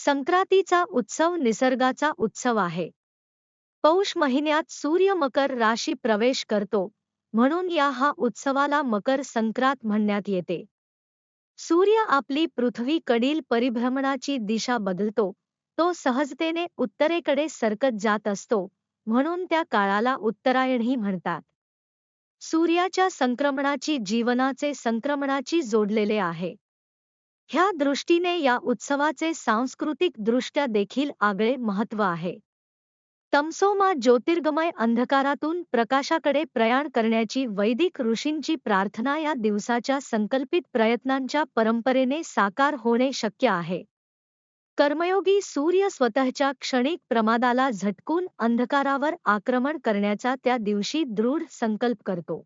संक्रांतीचा उत्सव निसर्गाचा उत्सव आहे. पौष महिन्यात सूर्य मकर राशी प्रवेश करतो, म्हणून हा उत्सवाला मकर संक्रांत म्हणण्यात येते. सूर्य आपली पृथ्वीकडील परिभ्रमणाची दिशा बदलतो, तो सहजतेने उत्तरेकडे सरकत जात असतो, म्हणून त्या काळाला उत्तरायणही म्हणतात. सूर्याच्या संक्रमणाची जीवनाचे संक्रमणाची जोडलेले आहे. ह्या दृष्टीने या उत्सवाचे सांस्कृतिक दृष्ट्या देखील आगळे महत्त्व आहे. तमसोमा ज्योतिर्गमय अंधकारातून प्रकाशाकडे प्रयाण करण्याची वैदिक ऋषींची प्रार्थना या दिवसाच्या संकल्पित प्रयत्नांच्या परंपरेने साकार होणे शक्य आहे. कर्मयोगी सूर्य स्वतःच्या क्षणिक प्रमादाला झटकून अंधकारावर आक्रमण करण्याचा त्या दिवशी दृढ संकल्प करतो.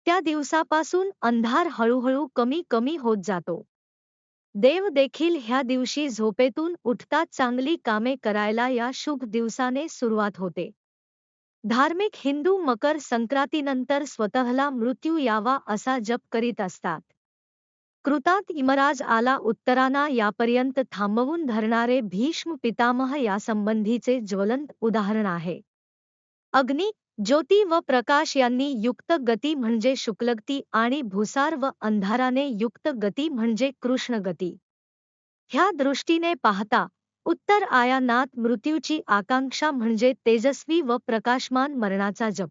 त्या दिवसापासून अंधार हळूहळू कमी कमी होत जातो. देव देखील ह्या दिवशी झोपेतून उठतात. चांगली कामे करायला या शुभ दिवसाने सुरुवात होते. धार्मिक हिंदू मकर संक्रांतीनंतर स्वतःला मृत्यू यावा असा जप करीत असतात. कृतात यमराज आला उत्तराना यापर्यंत थांबवून धरणारे भीष्म पितामह यासंबंधीचे ज्वलंत उदाहरण आहे. अग्नी, ज्योती व प्रकाश यांनी युक्त गती म्हणजे शुक्लगती आणि भुसार व अंधाराने युक्त गती म्हणजे कृष्ण गती. ह्या दृष्टीने पाहता उत्तर आयानात मृत्यूची आकांक्षा म्हणजे तेजस्वी व प्रकाशमान मरणाचा जप.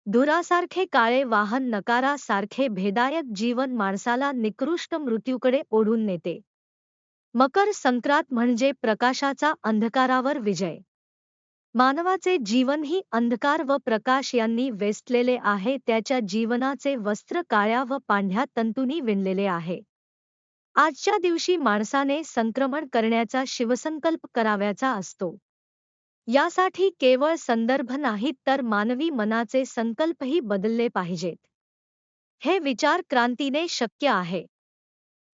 धुरासारखे काळे वाहन नकारासारखे भेदायक जीवन माणसाला निकृष्ट मृत्यूकडे ओढून नेते. मकर संक्रांत म्हणजे प्रकाशाचा अंधकारावर विजय. मानवाचे जीवनही अंधकार व प्रकाश यांनी वेचलेले आहे. त्याच्या जीवनाचे वस्त्र काळ्या व पांढ्या तंतूंनी विणलेले आहे. आजच्या दिवशी माणसाने संक्रमण करण्याचा शिवसंकल्प करावयाचा असतो. यासाठी केवळ संदर्भ नाहीत तर मानवी मनाचे संकल्पही बदलले पाहिजेत. हे विचार क्रांतीने शक्य आहे.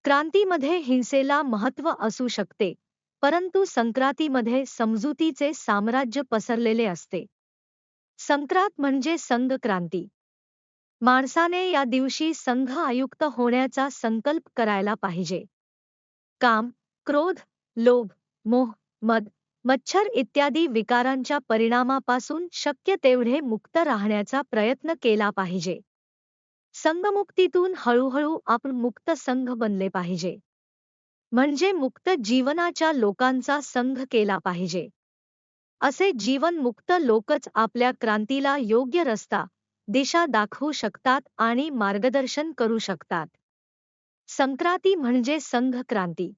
क्रांतीमध्ये हिंसेला महत्त्व असू शकते, परंतु संक्रांतीमध्ये समजुतीचे साम्राज्य पसरलेले असते. संक्रांत म्हणजे संघ क्रांती. माणसाने या दिवशी संघ आयुक्त होण्याचा संकल्प करायला पाहिजे. काम, क्रोध, लोभ, मोह, मद, मच्छर इत्यादी विकारांच्या परिणामापासून शक्य तेवढे मुक्त राहण्याचा प्रयत्न केला पाहिजे. संघमुक्तीतून हळूहळू आपण मुक्त संघ बनले पाहिजे. म्हणजे मुक्त जीवनाच्या लोकांचा संघ केला पाहिजे. असे जीवनमुक्त लोकच आपल्या क्रांतीला योग्य रस्ता, दिशा दाखवू शकतात आणि मार्गदर्शन करू शकतात. संक्रांती म्हणजे संघ क्रांती.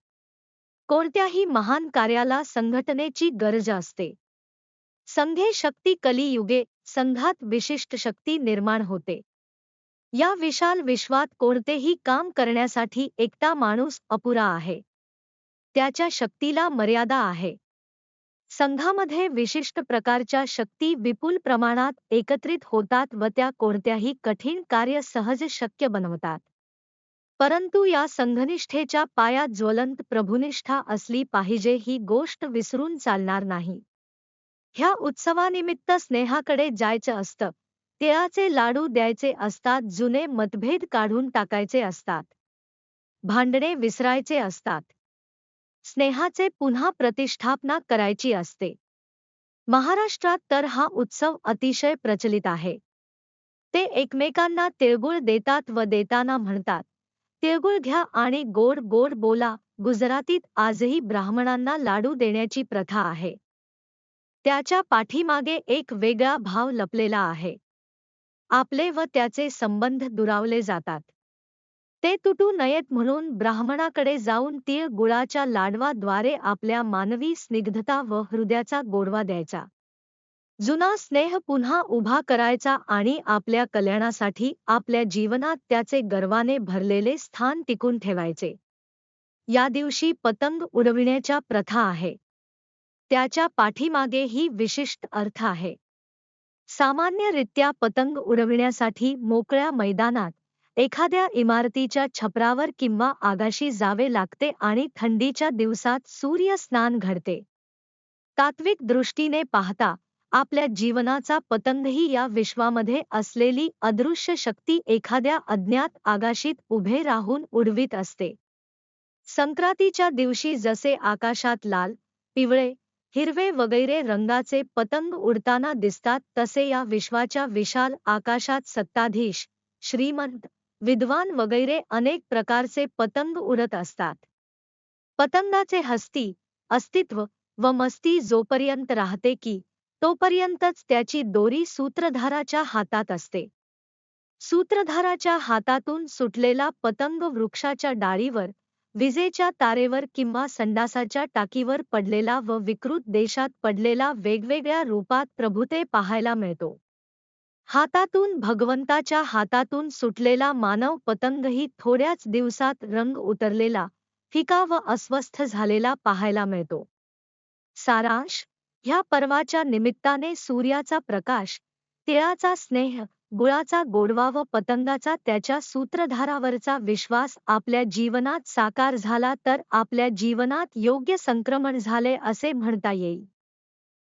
कोणत्याही महान कार्याला संघटनेची गरज असते. संघे शक्ती कलियुगे, संघात विशिष्ट शक्ती निर्माण होते. या विशाल विश्वात कोणतेही काम करण्यासाठी एकटा माणूस अपुरा आहे. त्याच्या शक्तीला मर्यादा आहे. संघामध्ये विशिष्ट प्रकारच्या शक्ती विपुल प्रमाणात एकत्रित होतात व त्या कोणत्याही कठीण कार्य सहज शक्य बनवतात. परंतु या संघनिष्ठेच्या पायात ज्वलंत प्रभुनिष्ठा असली पाहिजे, ही गोष्ट विसरून चालणार नाही. ह्या उत्सवानिमित्त स्नेहाकडे जायचं असतं. तिळाचे लाडू द्यायचे असतात. जुने मतभेद काढून टाकायचे असतात. भांडणे विसरायचे असतात. स्नेहाचे पुन्हा प्रतिष्ठापना करायची असते. महाराष्ट्रात तर हा उत्सव अतिशय प्रचलित आहे. ते एकमेकांना तिळगुळ देतात व देताना म्हणतात, तिळगुळ घ्या आणि गोड गोड बोला. गुजरातीत आजही ब्राह्मणांना लाडू देण्याची प्रथा आहे. त्याच्या पाठीमागे एक वेगळा भाव लपलेला आहे. आपले व त्याचे संबंध दुरावले जातात. ते तुटू नयेत म्हणून ब्राह्मणाकडे जाऊन तीळ गुळाच्या लाडवाद्वारे आपल्या मानवी स्निग्धता व हृदयाचा गोडवा द्यायचा. जुना स्नेह पुन्हा उभा करायचा आणि आपल्या कल्याणासाठी आपल्या जीवनात त्याचे गर्वाने भरलेले स्थान टिकून ठेवायचे. या दिवशी पतंग उडविण्याच्या प्रथा आहे. त्याच्या पाठीमागेही विशिष्ट अर्थ आहे. सामान्यरित्या पतंग उडविण्यासाठी मोकळ्या मैदानात, एखाद्या इमारतीच्या छपरावर किंवा आगाशी जावे लागते आणि थंडीच्या दिवसात सूर्य स्नान घडते. तात्विक दृष्टीने पाहता आपल्या जीवनाचा पतंगही या विश्वामध्ये असलेली अदृश्य शक्ती एखाद्या अज्ञात आगाशीत उभे राहून उडवीत असते. संक्रांतीच्या दिवशी जसे आकाशात लाल, पिवळे, हिरवे वगैरे रंगाचे पतंग उडताना दिसतात तसे या विश्वाच्या विशाल आकाशात सत्ताधीश, श्रीमंत, विद्वान वगैरे अनेक प्रकारचे पतंग उडत असतात. पतंगाचे अस्तित्व व मस्ती जोपर्यंत राहते की तोपर्यंतच त्याची दोरी सूत्रधाराच्या हातात असते. सूत्रधाराच्या हातातून सुटलेला पतंग वृक्षाच्या डाळीवर, विजेच्या तारेवर किंवा संडासाच्या टाकीवर पडलेला व विकृत देशात पडलेला वेगवेगळ्या रूपात प्रभुते पाहायला मिळतो. हातातून भगवंताच्या हातातून सुटलेला मानव पतंगही थोड्याच दिवसात रंग उतरलेला, फिका व अस्वस्थ झालेला पाहायला मिळतो. सारांश: ह्या पर्वाच्या निमित्ताने सूर्याचा प्रकाश, तिळाचा स्नेह, गुळाचा गोडवा व पतंगाचा त्याच्या सूत्रधारावरचा विश्वास आपल्या जीवनात साकार झाला तर आपल्या जीवनात योग्य संक्रमण झाले असे म्हणता येईल.